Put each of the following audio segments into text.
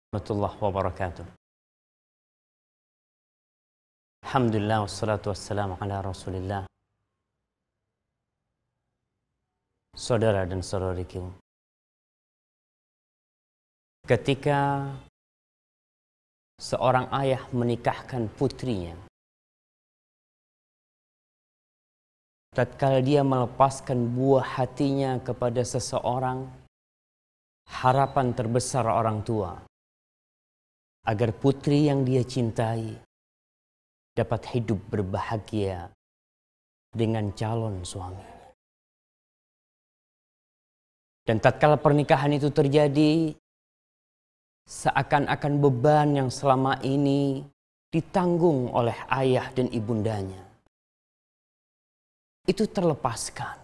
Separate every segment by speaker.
Speaker 1: Warahmatullahi wabarakatuh. Alhamdulillah wassalatu wassalamu ala Rasulillah. Saudara dan saudariku, ketika seorang ayah menikahkan putrinya, tatkala dia melepaskan buah hatinya kepada seseorang, harapan terbesar orang tua agar putri yang dia cintai dapat hidup berbahagia dengan calon suami. Dan tatkala pernikahan itu terjadi, seakan-akan beban yang selama ini ditanggung oleh ayah dan ibundanya itu terlepaskan.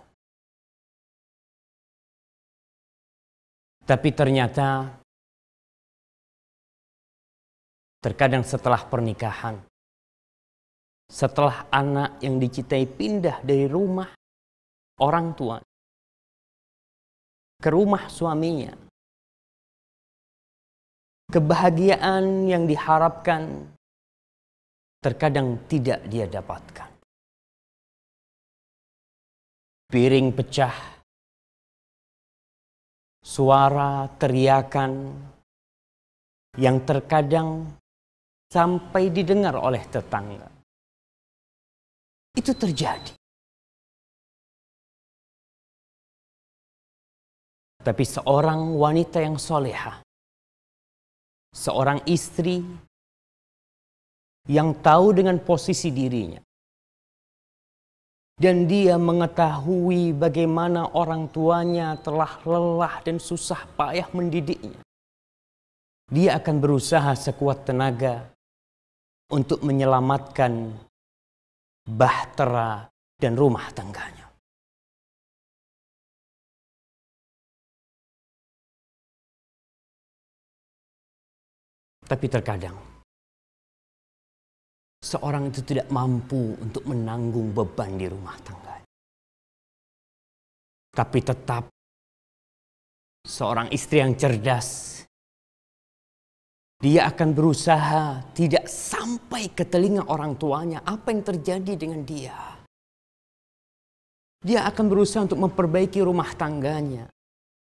Speaker 1: Tapi ternyata terkadang setelah pernikahan, setelah anak yang dicintai pindah dari rumah orang tua ke rumah suaminya, kebahagiaan yang diharapkan terkadang tidak dia dapatkan. Piring pecah, suara teriakan yang terkadang sampai didengar oleh tetangga. Itu terjadi. Tapi seorang wanita yang solehah, seorang istri yang tahu dengan posisi dirinya, dan dia mengetahui bagaimana orang tuanya telah lelah dan susah payah mendidiknya, dia akan berusaha sekuat tenaga untuk menyelamatkan bahtera dan rumah tangganya. Tapi terkadang seorang itu tidak mampu untuk menanggung beban di rumah tangga. Tapi tetap seorang istri yang cerdas, dia akan berusaha tidak sampai ke telinga orang tuanya apa yang terjadi dengan dia. Dia akan berusaha untuk memperbaiki rumah tangganya,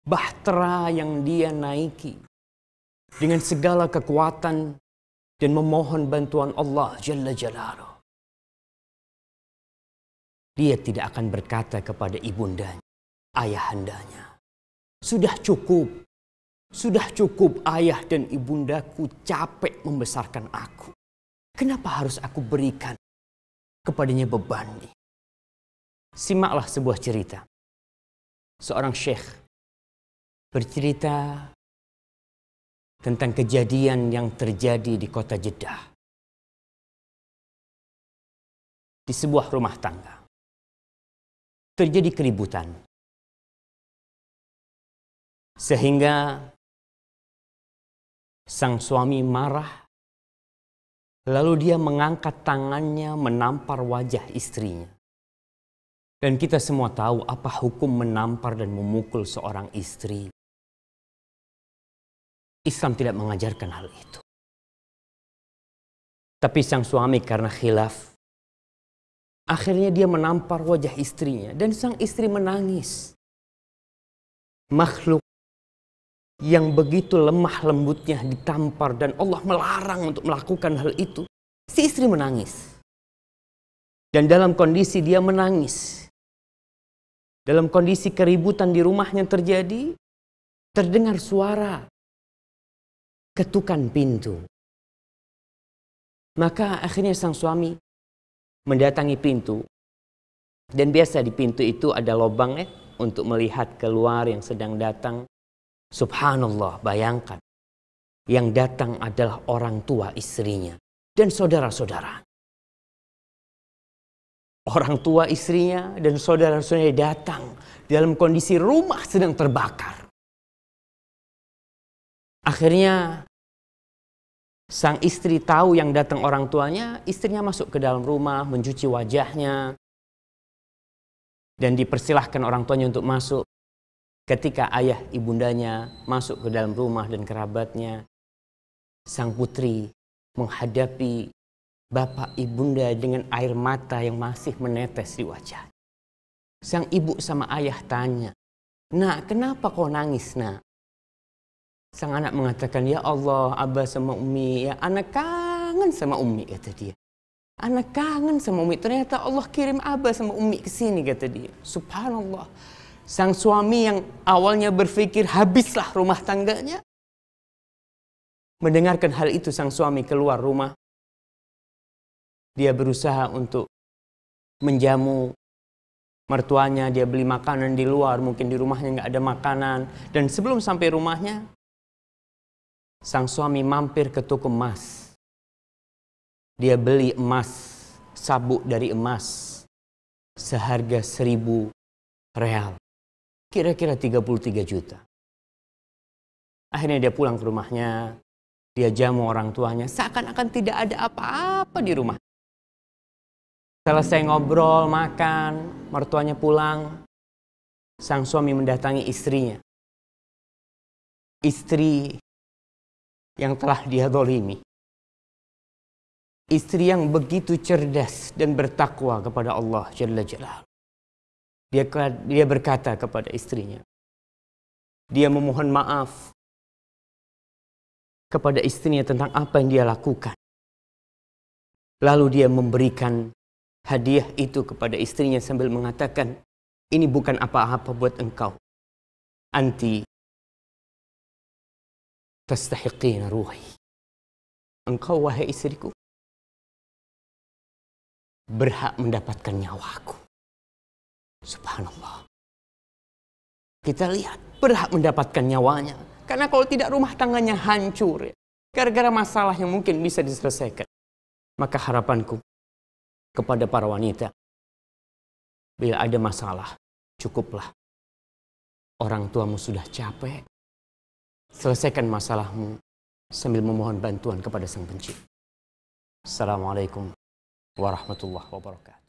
Speaker 1: bahtera yang dia naiki dengan segala kekuatan dan memohon bantuan Allah Jalla Jalaluh. Dia tidak akan berkata kepada ibundanya, ayahandanya, Sudah cukup ayah dan ibundaku capek membesarkan aku. Kenapa harus aku berikan kepadanya beban ini? Simaklah sebuah cerita. Seorang syekh bercerita tentang kejadian yang terjadi di kota Jeddah. Di sebuah rumah tangga terjadi keributan, sehingga sang suami marah, lalu dia mengangkat tangannya menampar wajah istrinya. Dan kita semua tahu apa hukum menampar dan memukul seorang istri. Islam tidak mengajarkan hal itu. Tapi sang suami karena khilaf, akhirnya dia menampar wajah istrinya dan sang istri menangis. Makhluk yang begitu lemah lembutnya ditampar dan Allah melarang untuk melakukan hal itu. Si istri menangis. Dan dalam kondisi dia menangis, dalam kondisi keributan di rumahnya terjadi, terdengar suara ketukan pintu. Maka akhirnya sang suami mendatangi pintu. Dan biasa di pintu itu ada lubang untuk melihat keluar yang sedang datang. Subhanallah, bayangkan. Yang datang adalah orang tua istrinya dan saudara-saudara. Orang tua istrinya dan saudara-saudaranya datang dalam kondisi rumah sedang terbakar. Akhirnya sang istri tahu yang datang orang tuanya, istrinya masuk ke dalam rumah, mencuci wajahnya, dan dipersilahkan orang tuanya untuk masuk. Ketika ayah ibundanya masuk ke dalam rumah dan kerabatnya, Sang putri menghadapi bapak ibunda dengan air mata yang masih menetes di wajah. Sang ibu sama ayah tanya, "Nak, kenapa kau nangis, nak?" Sang anak mengatakan, "Ya Allah, Abah sama Umi, ya anak kangen sama Umi," kata dia. Anak kangen sama Umi. Ternyata Allah kirim Abah sama Umi ke sini, kata dia. Subhanallah. Sang suami yang awalnya berpikir habislah rumah tangganya, mendengarkan hal itu, sang suami keluar rumah. Dia berusaha untuk menjamu mertuanya, dia beli makanan di luar, mungkin di rumahnya nggak ada makanan. Dan sebelum sampai rumahnya, sang suami mampir ke toko emas. Dia beli emas, sabuk dari emas, seharga 1.000 real. Kira-kira 33 juta. Akhirnya dia pulang ke rumahnya, dia jamu orang tuanya, seakan-akan tidak ada apa-apa di rumah. Selesai ngobrol, makan, mertuanya pulang, sang suami mendatangi istrinya. Istri yang telah dia zalimi. Istri yang begitu cerdas dan bertakwa kepada Allah Jalla Jalaluhu. Dia berkata kepada istrinya. Dia memohon maaf kepada istrinya tentang apa yang dia lakukan. Lalu dia memberikan hadiah itu kepada istrinya sambil mengatakan, "Ini bukan apa-apa buat engkau. Anti tastahiqina ruhi." Engkau, wahai istriku, berhak mendapatkan nyawaku. Subhanallah. Kita lihat, berhak mendapatkan nyawanya. Karena kalau tidak, rumah tangganya hancur. Gara-gara masalah yang mungkin bisa diselesaikan. Maka harapanku kepada para wanita, bila ada masalah, cukuplah. Orang tuamu sudah capek. Selesaikan masalahmu sambil memohon bantuan kepada Sang Pencipta. Assalamualaikum warahmatullahi wabarakatuh.